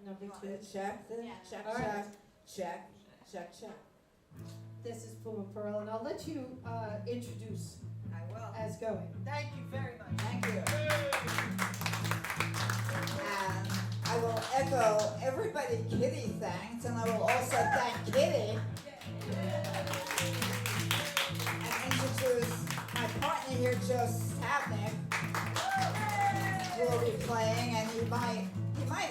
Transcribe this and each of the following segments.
Number two. Check, Yeah. check, All right. check, check, check. This is Puma Perl, and I'll let you introduce I will. as going. Thank you very much. Thank you. And I will echo everybody Kitty thanks, and I will also thank Kitty and introduce my partner here, Joe Stavnik, who will be playing, and he might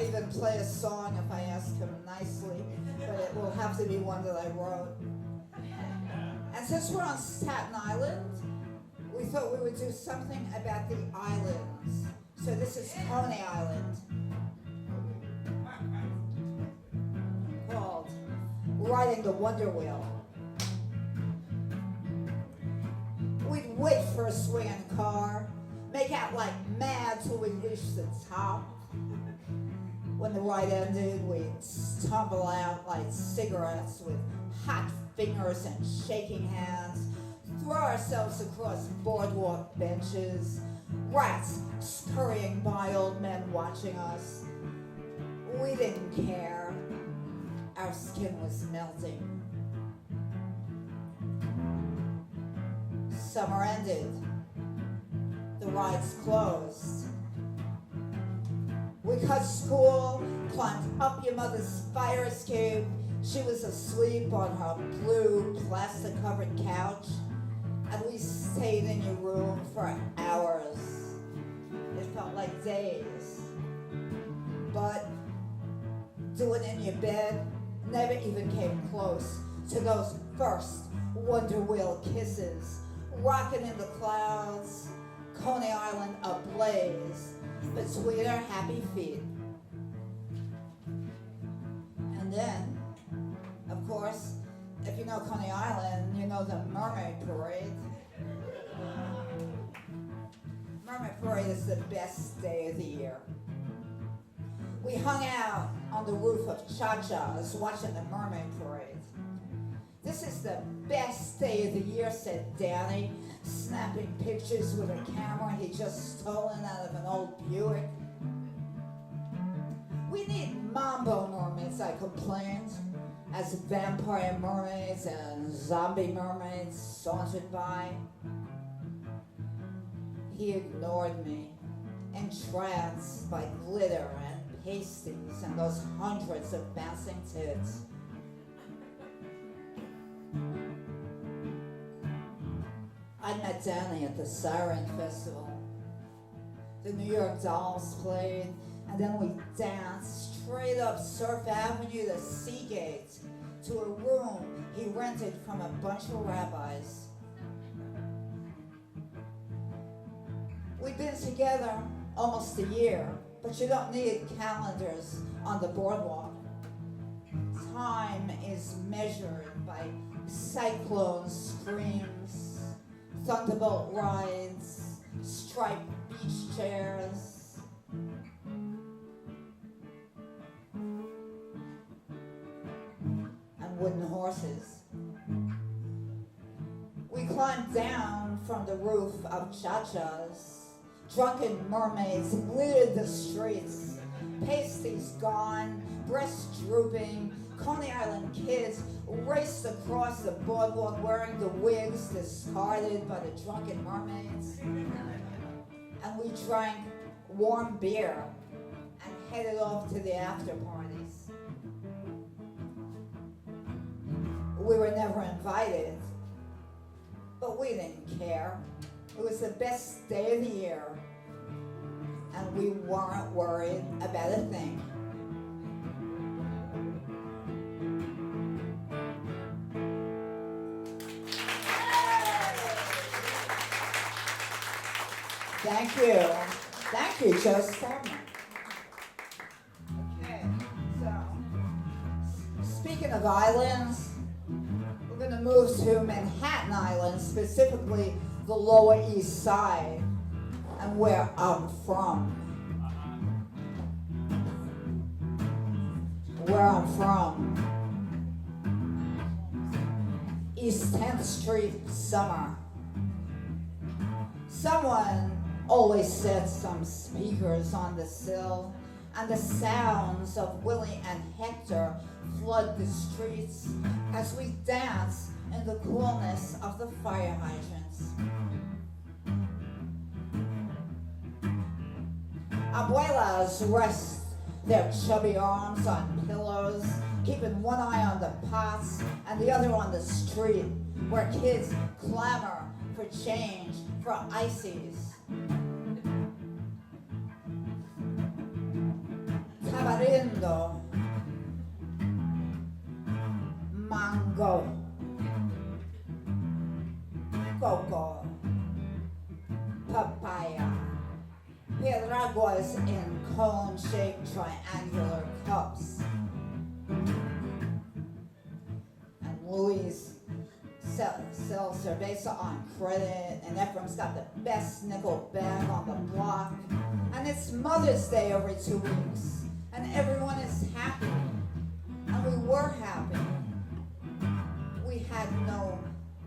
even play a song if I ask him nicely, but it will have to be one that I wrote. And since we're on Staten Island, we thought we would do something about the islands. So this is Coney Island, called Riding the Wonder Wheel. We'd wait for a swinging car, make out like mad till we reached the top. When the ride ended, we'd tumble out like cigarettes with hot fingers and shaking hands, throw ourselves across boardwalk benches, rats scurrying by, old men watching us. We didn't care. Our skin was melting. Summer ended. The rides closed. We cut school, climbed up your mother's fire escape. She was asleep on her blue plastic-covered couch, and we stayed in your room for hours. It felt like days. But doing in your bed never even came close to those first Wonder Wheel kisses, rocking in the clouds, Coney Island ablaze between our happy feet. And then, of course, if you know Coney Island, you know the Mermaid Parade. Mermaid Parade is the best day of the year. We hung out on the roof of Cha-Cha's watching the Mermaid Parade. This is the best day of the year, said Danny, snapping pictures with a camera he'd just stolen out of an old Buick. We need mambo mermaids, I complained, as vampire mermaids and zombie mermaids sauntered by. He ignored me, entranced by glitter and pasties and those hundreds of bouncing tits. I met Danny at the Siren Festival. The New York Dolls played, and then we danced straight up Surf Avenue to Seagate to a room he rented from a bunch of rabbis. We've been together almost a year, but you don't need calendars on the boardwalk. Time is measured by cyclone screams, thunderbolt rides, striped beach chairs. And wooden horses. We climbed down from the roof of Cha-Cha's. Drunken mermaids littered the streets, pasties gone, breasts drooping. Coney Island kids raced across the boardwalk wearing the wigs discarded by the drunken mermaids. And we drank warm beer and headed off to the after parties. We were never invited, but we didn't care. It was the best day of the year, and we weren't worried about a thing. Thank you. Thank you, Joe Stavnik. Okay, so, speaking of islands, we're going to move to Manhattan Island, specifically the Lower East Side, and where I'm from. Where I'm from. East 10th Street, summer. Someone always set some speakers on the sill, and the sounds of Willie and Hector flood the streets as we dance in the coolness of the fire hydrants. Abuelas rest their chubby arms on pillows, keeping one eye on the pots and the other on the street, where kids clamor for change, for ices. Tamarindo, mango, coco, papaya, piraguas in cone-shaped triangular cups. And Louis sells cerveza on credit, and Ephraim's got the best nickel bag on the block. And it's Mother's Day every 2 weeks, and everyone is happy. And we were happy. We had no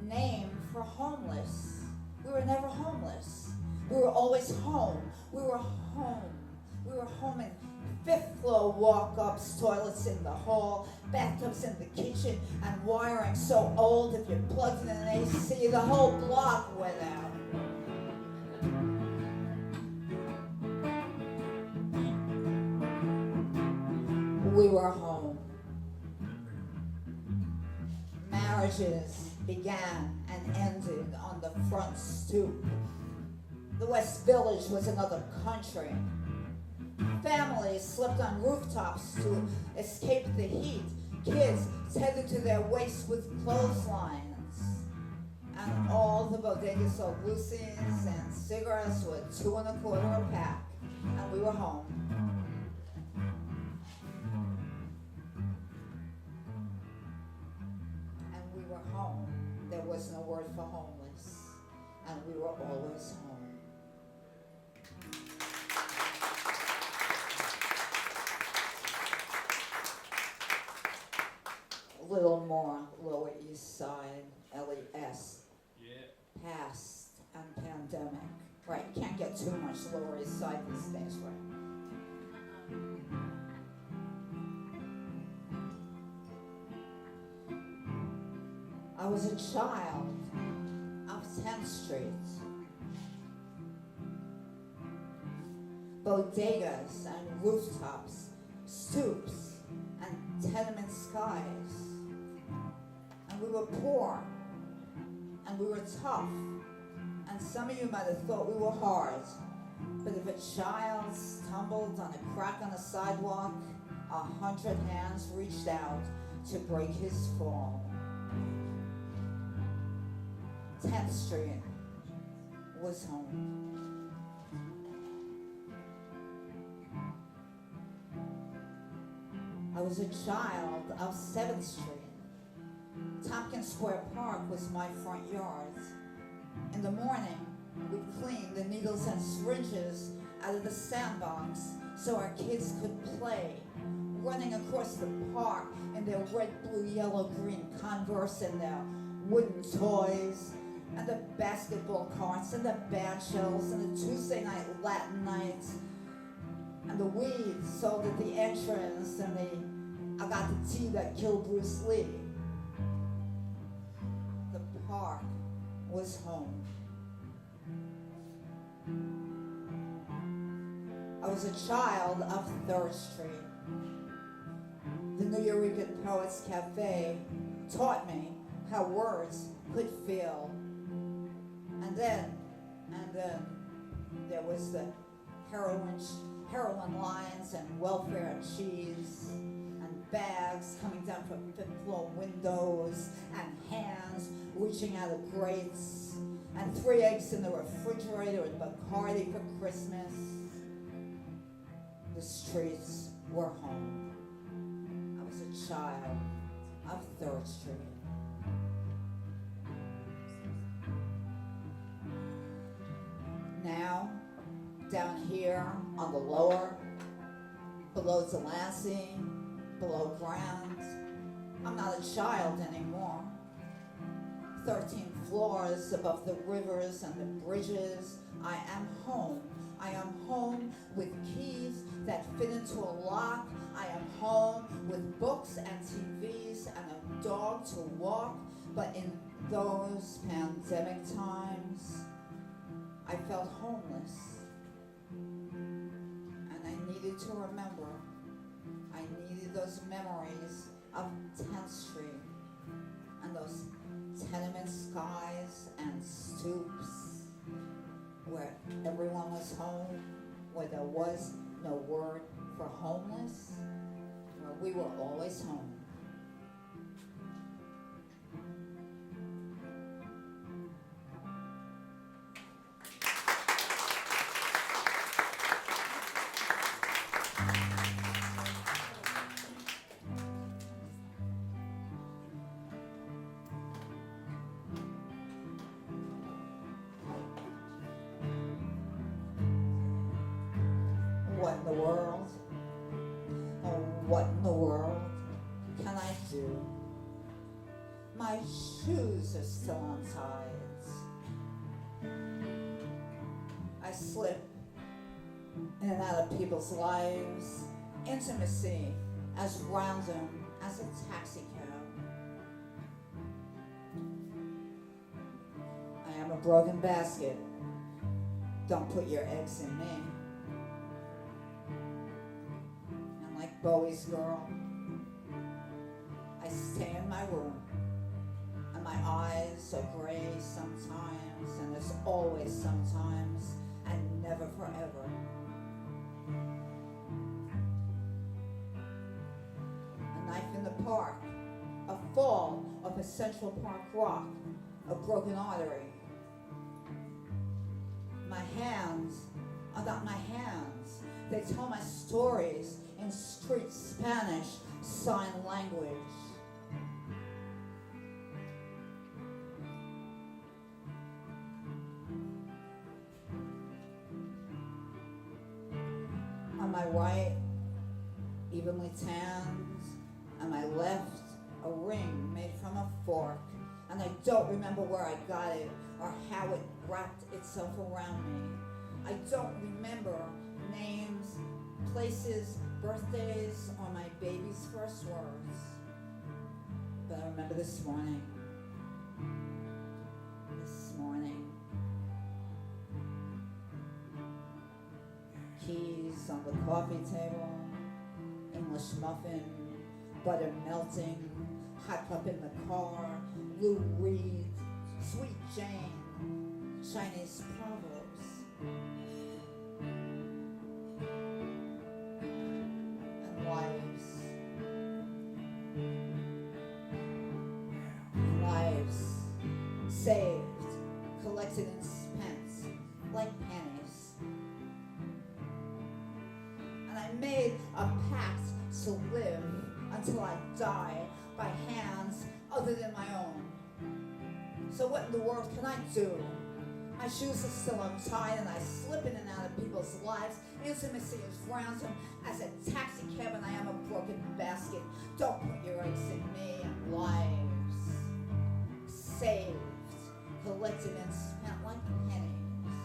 name for homeless. We were never homeless. We were always home. We were home. We were home in fifth floor walk-ups, toilets in the hall, bathtubs in the kitchen, and wiring so old if you plugged in an AC, the whole block went out. We were home. Marriages began and ended on the front stoop. The West Village was another country. Families slept on rooftops to escape the heat. Kids tethered to their waists with clotheslines. And all the bodegas sold Lucy's and cigarettes were $2.25 a pack. And we were home. And we were home. There was no word for homeless. And we were always home. A little more Lower East Side, LES. Yeah. Past and pandemic. Right, you can't get too much Lower East Side these days, right? I was a child of 10th Street. Bodegas and rooftops, stoops and tenement skies. And we were poor, and we were tough, and some of you might have thought we were hard, but if a child stumbled on a crack on a sidewalk, 100 hands reached out to break his fall. 10th Street was home. I was a child of 7th Street. Tompkins Square Park was my front yard. In the morning, we'd clean the needles and syringes out of the sandbox so our kids could play, running across the park in their red, blue, yellow, green Converse and their wooden toys, and the basketball carts and the band shells and the Tuesday night Latin nights and the weed sold at the entrance and the I got the tea that killed Bruce Lee. The park was home. I was a child of 3rd Street. The New Eureka Poets Cafe taught me how words could feel. And then there was the heroin lines and welfare cheese and bags coming down from 5th floor windows and hands reaching out of grates and 3 eggs in the refrigerator and Bacardi for Christmas. The streets were home. I was a child of 3rd Street. Now, down here on the lower, below Delancey, below ground, I'm not a child anymore. 13 floors above the rivers and the bridges, I am home. I am home with keys that fit into a lock. I am home with books and TVs and a dog to walk. But in those pandemic times, I felt homeless. And I needed to remember. I needed those memories of 10th Street and those tenement skies and stoops where everyone was home, where there was no word for homeless, where we were always home. What in the world? Oh, what in the world can I do? My shoes are still untied. I slip in and out of people's lives. Intimacy as random as a taxi cab. I am a broken basket. Don't put your eggs in me. Bowie's girl. I stay in my room, and my eyes are gray sometimes, and there's always sometimes, and never forever. A knife in the park, a fall of a Central Park rock, a broken artery. My hands are not my hands. They tell my stories in street Spanish sign language. On my right, evenly tanned. On my left, a ring made from a fork. And I don't remember where I got it or how it wrapped itself around me. I don't remember names, places, birthdays, or my baby's first words. But I remember this morning. Keys on the coffee table, English muffin, butter melting, hot cup in the car, Lou Reed, Sweet Jane, Chinese proverbs. Lives saved, collected and spent like pennies. And I made a pact to live until I die by hands other than my own. So what in the world can I do? My shoes are still untied and I slip in and out of people's lives. Intimacy is random as a taxi cab and I am a broken basket. Don't put your eggs in me. Lives saved, collected and spent like pennies.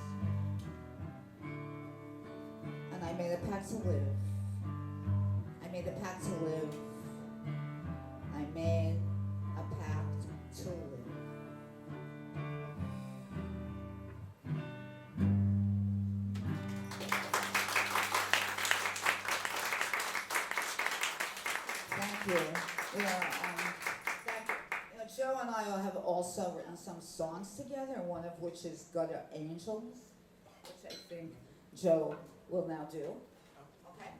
And I made a pact to live. I made a pact to live. I made a pact to live. Joe and I have also written some songs together, one of which is Gutter Angels, which I think Joe will now do. Okay.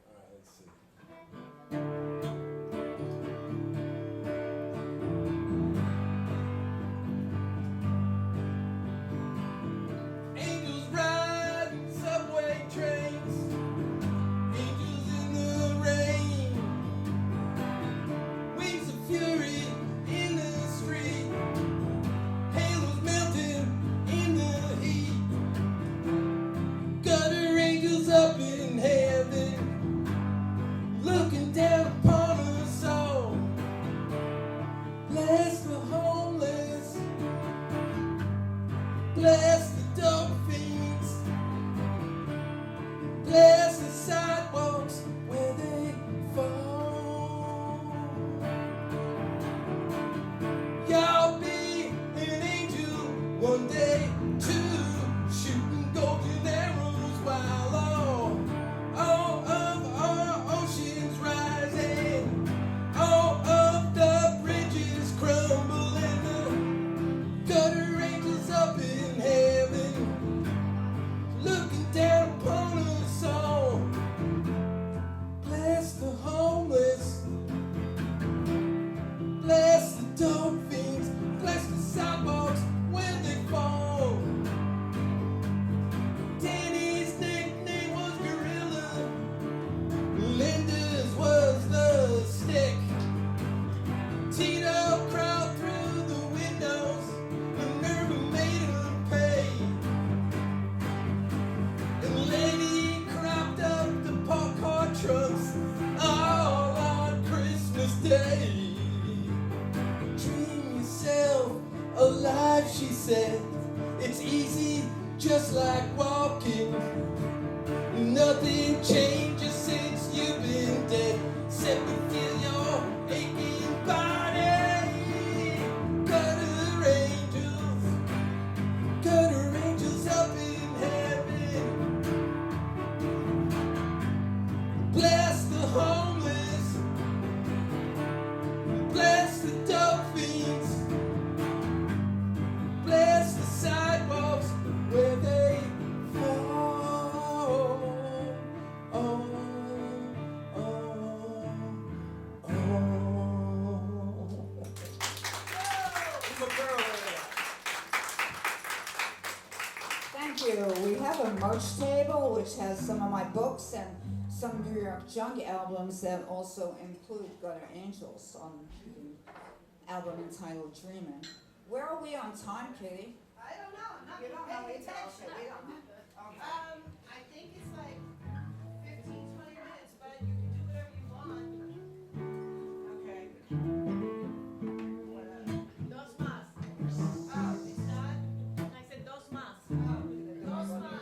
All right, let's see. Wings of fury in the dog fiends. Bless the sidewalks where they fall. Y'all be an angel one day too, shooting golden arrows while all of our oceans rising, all of the bridges crumbling, the gutter angels up in heaven, looking down upon us all. Bless the homeless, bless the dog fiends, bless the sidewalks where they fall. Danny's nickname was Gorilla, Linda's was the stick. Tito crawled through the windows, Minerva made him pay. And Lady cropped up the parked car trunks all on Christmas Day. Dream yourself alive, she said. It's easy, just like walking. Nothing changes since you've been dead, except to feel your aching body. Gutter angels up in heaven. Bless the homeless, bless the dog fiends, bless the sidewalks where they fall. Oh, oh, oh. Puma Perl. Thank you. We have a merch table which has some of my books and some New York Junk albums that also include Gutter Angels on the album entitled Dreamin'. Where are we on time, Kitty? I don't know, I'm not You don't know paying either. attention. Okay, we don't know. Okay. I think it's like 15, 20 minutes, but you can do whatever you want. Okay. Dos más. Oh, it's not? I said dos más. Oh, dos más.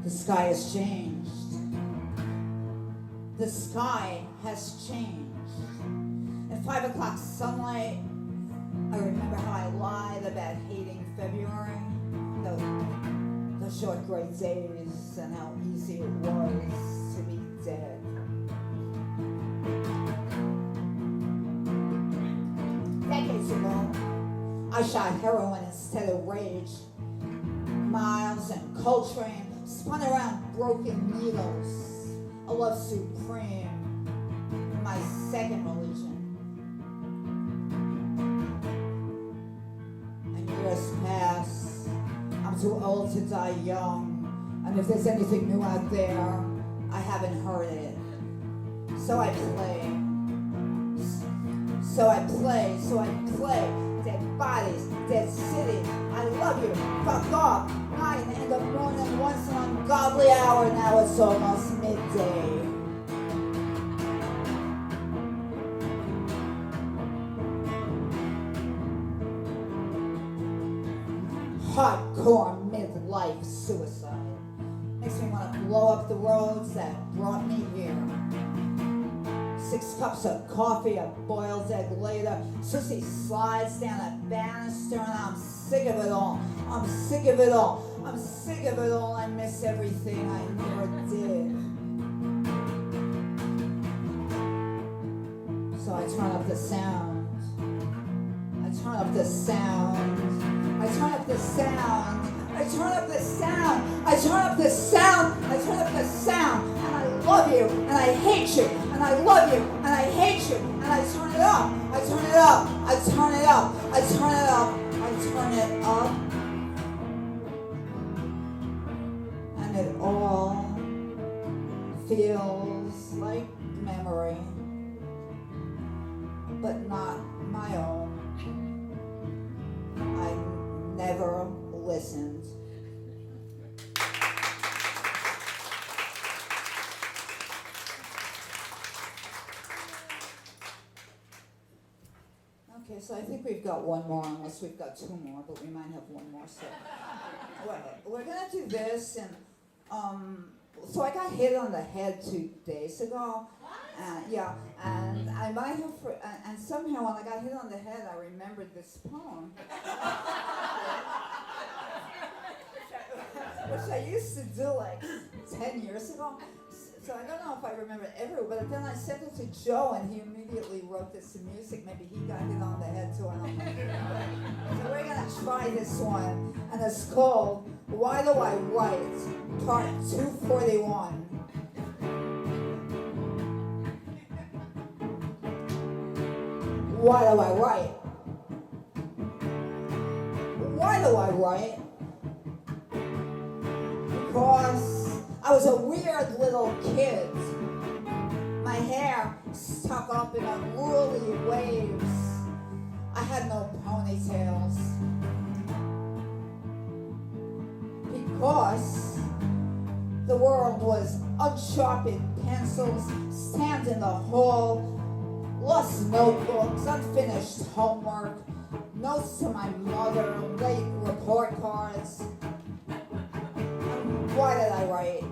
The sky has changed. The sky has changed. At 5 o'clock sunlight, I remember how I lied about hating February, the short gray days, and how easy it was to be dead. Decades ago, I shot heroin instead of rage. Miles and Coltrane spun around broken needles. A love supreme, my second religion. And years pass. I'm too old to die young. And if there's anything new out there, I haven't heard it. So I play. Dead bodies, dead cities. I love you. Fuck off. 9 in the morning, once an ungodly hour. Now it's almost midday. Hardcore midlife suicide makes me want to blow up the roads that brought me here. 6 cups of coffee, a boiled egg later. Susie slides down a banister, and I'm sick of it all. I'm sick of it all. I'm sick of it all. I miss everything I never did. So I turn up the sound. I turn up the sound. I turn up the sound. I turn up the sound. I turn up the sound. I turn up the sound. And I love you. And I hate you. And I love you. And I hate you. And I turn it up. I turn it up. I turn it up. I turn it up. I turn it up. And it all feels like memory, but not my own. I never listened. Okay, so I think we've got one more, unless we've got two more, but we might have one more. So we're gonna do this, and so I got hit on the head 2 days ago. Yeah, and I might have, and somehow when I got hit on the head, I remembered this poem, which I used to do like 10 years ago. So I don't know if I remember it ever, but then I sent it to Joe, and he immediately wrote this to music. Maybe he got hit on the head too, I don't know. So we're gonna try this one, and it's called Why Do I Write, Part 241. Why do I write? Why do I write? Because I was a weird little kid. My hair stuck up in unruly waves. I had no ponytails. Because the world was unsharpened pencils, stand in the hall, lost notebooks, unfinished homework, notes to my mother, late report cards. And why did I write?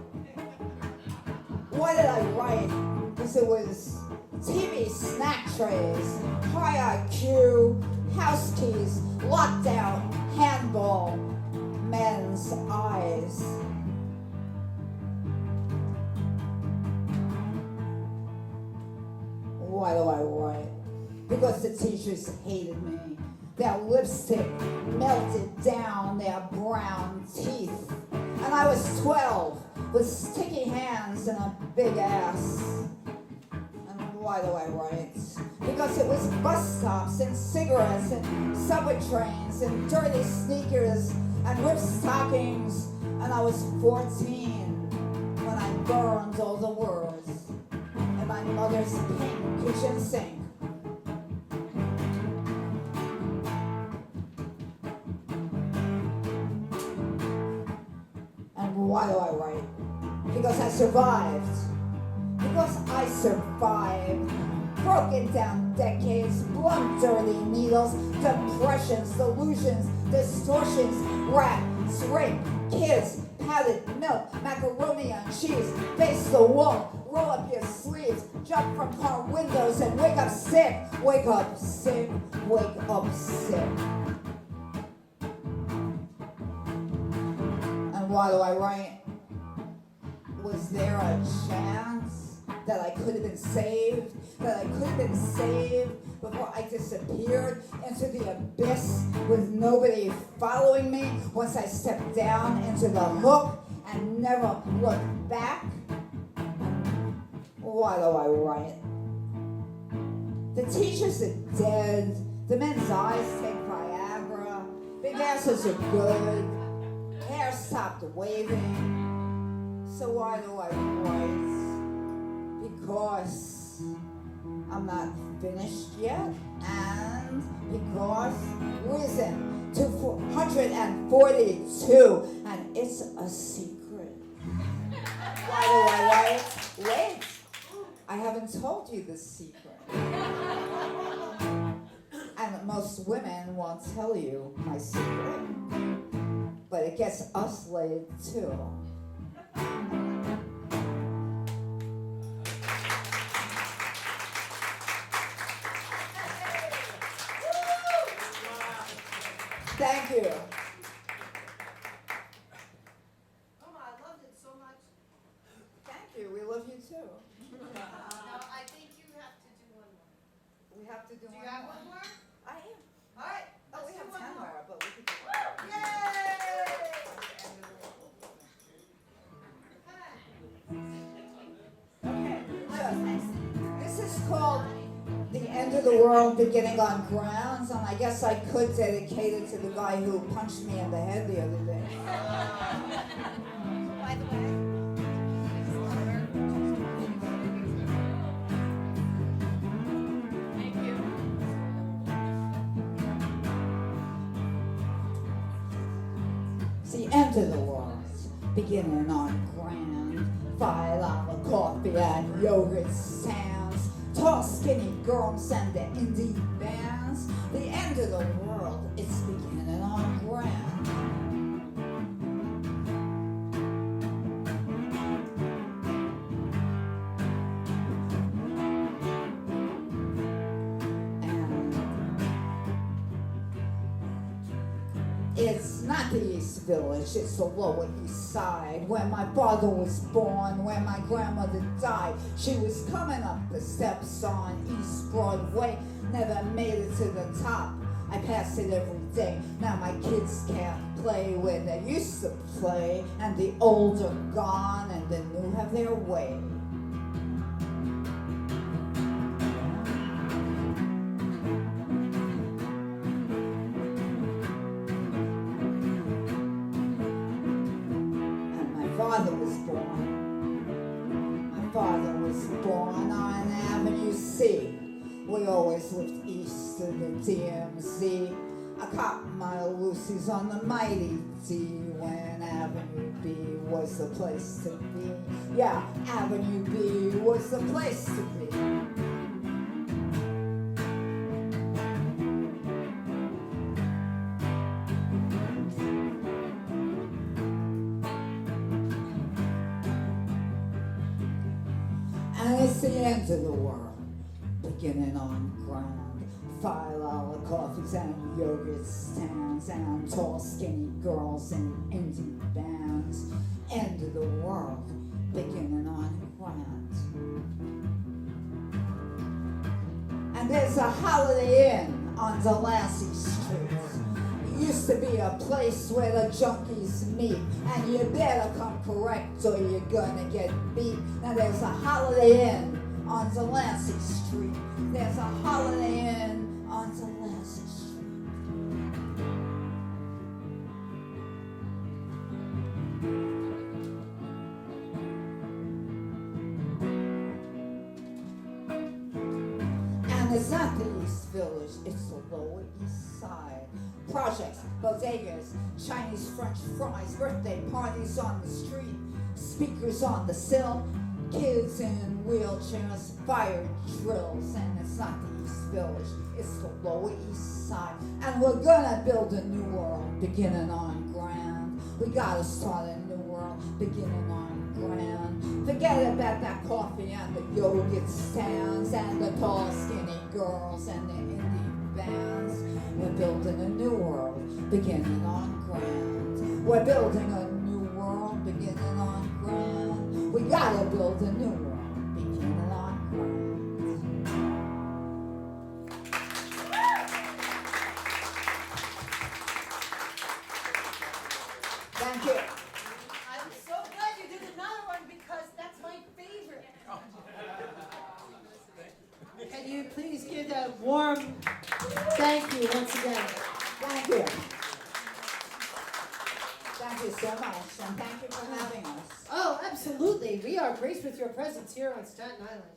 Why did I write? Because it was TV snack trays, high IQ, house keys, lockdown, handball, men's eyes. Why do I write? Because the teachers hated me. Their lipstick melted down their brown teeth. And I was 12 with sticky hands and a big ass. And why do I write? Because it was bus stops and cigarettes and subway trains and dirty sneakers and ripped stockings. And I was 14 when I burned all the words in my mother's pink kitchen sink. And why do I write? Because I survived. Because I survived. Broken down decades, blunt dirty needles, depressions, delusions, distortions, rats, rape, kids, powdered milk, macaroni and cheese, face the wall, roll up your sleeves, jump from car windows and wake up sick, wake up sick, wake up sick. And why do I write? Was there a chance that I could have been saved? That I could have been saved before I disappeared into the abyss with nobody following me once I stepped down into the hook and never looked back? Why do I write? The teachers are dead. The men's eyes take Viagra. Big asses are good. Hair stopped waving. So why do I write? Because I'm not finished yet, and because risen to 442, and it's a secret. Why do I write? Wait, I haven't told you the secret. And most women won't tell you my secret, but it gets us laid too. Thank you. Puma, I loved it so much. Thank you. We love you too. No, I think you have to do one more. We have to do Do one you have more. one more? I am. All right. Oh, we let's have do one 10 more. more, but we could do one more. Yay! Okay. This is called The End of the World Beginning on Grounds, and I guess I could dedicate it to the guy who punched me in the head the other day. By the way. Thank you. It's the end of the world, beginning on grand. $5 coffee and yogurt stands, tall skinny girls and the indie bands. The end of the world, it's beginning on grand. It's not the East Village, it's the Lower East Side. Where my father was born, where my grandmother died. She was coming up the steps on East Broadway, never made it to the top. I pass it every day. Now my kids can't play where they used to play, and the old are gone and the new have their way. My father was born on Avenue C. We always lived east of the DMZ. I caught my Lucy's on the mighty D when Avenue B was the place to be. Yeah, Avenue B was the place to be. And it's the end of the world, beginning on ground. $5 coffees and yogurt stands and tall skinny girls in indie bands. End of the world, beginning on ground. And there's a Holiday Inn on Delancey Street. It used to be a place where the junkies meet, and you better come correct or you're gonna get beat. Now there's a Holiday Inn on Delancey Street. There's a Holiday Inn on Delancey Street. And it's not the East Village, it's the Lower East Side. Projects, bodegas, Chinese French fries, birthday parties on the street, speakers on the sill, kids in wheelchairs, fire drills. And it's not the East Village, it's the Lower East Side. And we're gonna build a new world, beginning on grand. We gotta start a new world, beginning on grand. Forget about that coffee and the yogurt stands and the tall skinny girls and the indie bands. We're building a new world, beginning on grand. We're building a new world, beginning on grand. We gotta build a new world, beginning on grand. Thank you. I'm so glad you did another one because that's my favorite. Can you please give a warm thank you once again? Thank you. Thank you so much, and thank you for having us. Oh, absolutely. We are graced with your presence here on Staten Island.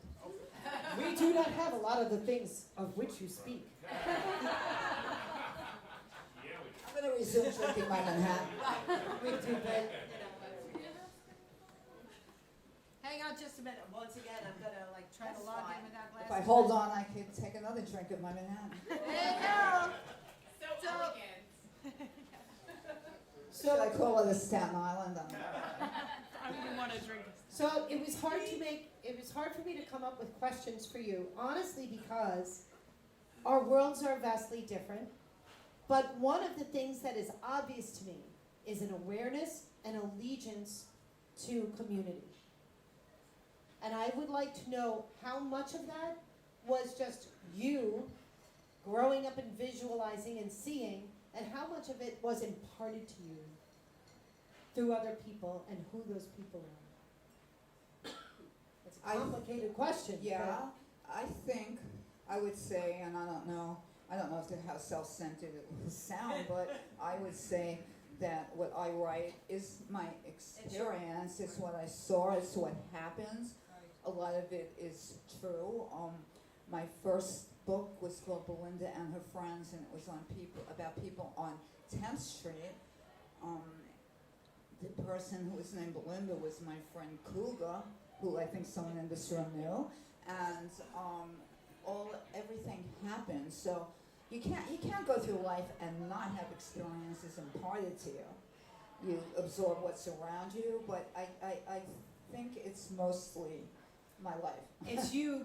We do not have a lot of the things of which you speak. I'm going to resume drinking my Manhattan. We do, Ben. Hang on just a minute. Once again, I'm gonna try to log in without glasses. If I hold on, I could take another drink of my Manhattan. There you go. So elegant. Should I call it a Staten Island? I wouldn't want to drink. So it was hard for me to come up with questions for you, honestly, because our worlds are vastly different. But one of the things that is obvious to me is an awareness and allegiance to community. And I would like to know how much of that was just you growing up and visualizing and seeing, and how much of it was imparted to you through other people and who those people are. It's a complicated question. Yeah, I think I would say, and I don't know how self-centered it will sound, but I would say that what I write is my experience, it's what I saw, it's what happens. A lot of it is true. My first book was called Belinda and Her Friends, and it was about people on 10th Street. person who was named Belinda was my friend Kuga, who I think someone in this room knew, and everything happened. So you can't go through life and not have experiences imparted to you. You absorb what's around you, but I think it's mostly my life. It's you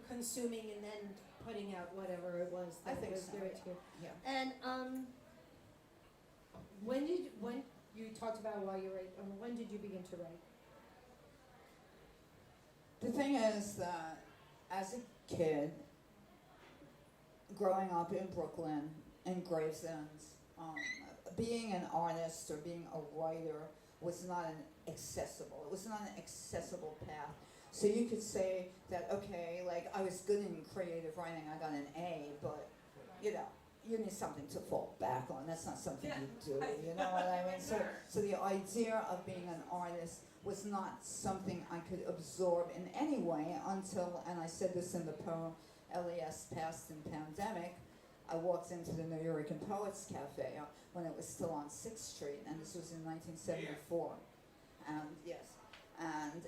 consuming and then putting out whatever it was I that think was so, given to you. Yeah. And when you talked about while you write, when did you begin to write? The thing is that as a kid, growing up in Brooklyn, in Gravesend, being an artist or being a writer was not accessible. It was not an accessible path. So you could say that, okay, like I was good in creative writing, I got an A, but you know, you need something to fall back on. That's not something you do, you know what I mean? So the idea of being an artist was not something I could absorb in any way until, and I said this in the poem, LES Past and Pandemic, I walked into the New York and Poets Cafe when it was still on 6th Street, and this was in 1974. And yes, and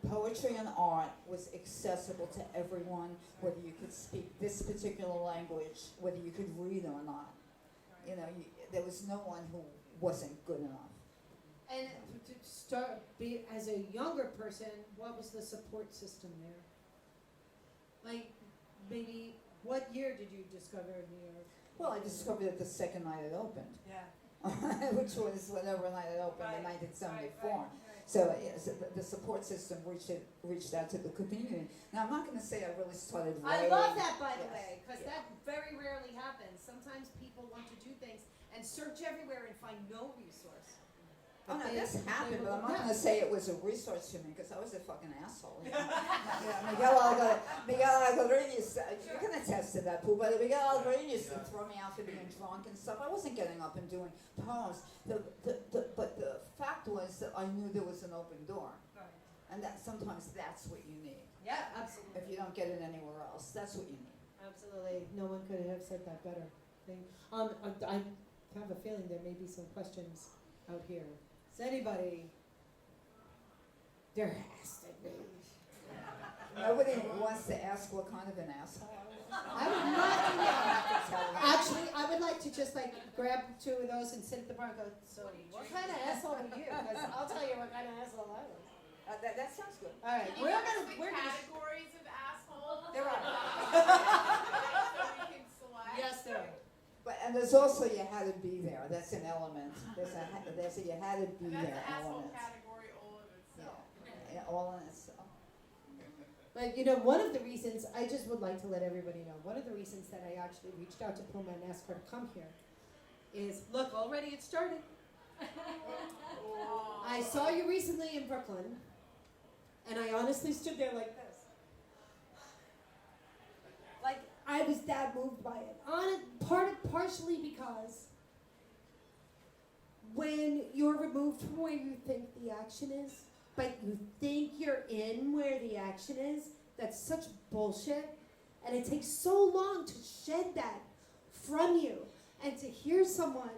poetry and art was accessible to everyone, whether you could speak this particular language, whether you could read or not. You know, there was no one who wasn't good enough. And to as a younger person, what was the support system there? Like, maybe, what year did you discover New York? Well, I discovered it the second night it opened, Yeah. which was whatever night it opened in 1974. So yes, the support system reached out to the community. Now, I'm not going to say I really started I writing. love that, by the Yes, way, because yeah. that very rarely happens. Sometimes people want to do things and search everywhere and find no resource. Oh no, But this they happened, will but I'm not come. going to say it was a resource to me because I was a fucking asshole. You know? Miguel Algorithm, you can attest to that, Pooh, but Miguel Algorithm used to throw me out for being drunk and stuff. I wasn't getting up and doing poems. But the fact was that I knew there was an open door, and that sometimes that's what you need. Yeah, absolutely. If you don't get it anywhere else, that's what you need. Absolutely. No one could have said that better. I have a feeling there may be some questions out here. Does anybody? There has to be. Nobody wants to ask what kind of an asshole I was. I would not do that. Tell me. Actually, I would like to just like grab two of those and sit at the bar and go, so what kind of asshole are you? Because I'll tell you what kind of asshole I was. That sounds good. All right, Can you we're give us gonna, the we're gonna. categories of assholes? There are. So we can select. Yes, there are. But and there's also you had to be there. That's an element. There's a you had to be And that's there the asshole element. category all of itself. Yeah, all in itself. But you know, one of the reasons, I just would like to let everybody know, one of the reasons that I actually reached out to Puma and asked her to come here is, look, already it started. I saw you recently in Brooklyn, and I honestly stood there like this. Like, I was that moved by it. Partially because when you're removed from where you think the action is, but you think you're in where the action is, that's such bullshit. And it takes so long to shed that from you. And to hear someone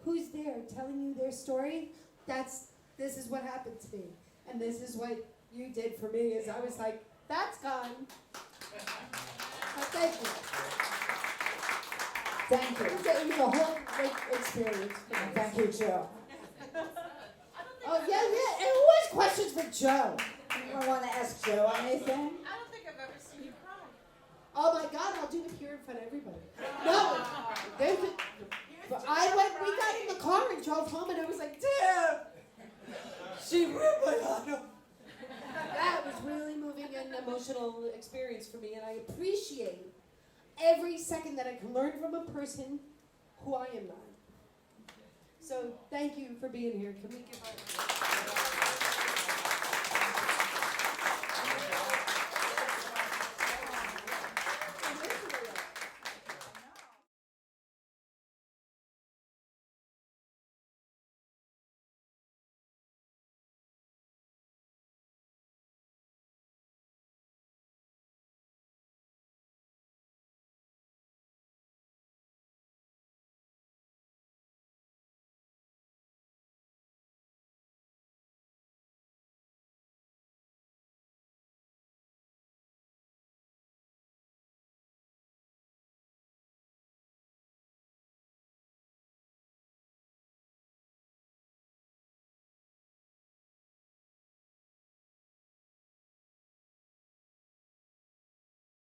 who's there telling you their story, this is what happened to me. And this is what you did for me, is I was like, that's gone. Thank you. Thank you. It was a whole great experience. And thank you, Joe. Oh, yeah. And who has questions for Joe? Anyone want to ask Joe anything? I don't think I've ever seen you cry. Oh my God, I'll do it here in front of everybody. No, we got in the car and drove home, and I was like, damn, she ripped my heart off. That was really moving and emotional experience for me, and I appreciate every second that I can learn from a person who I am not. So thank you for being here. Can we give our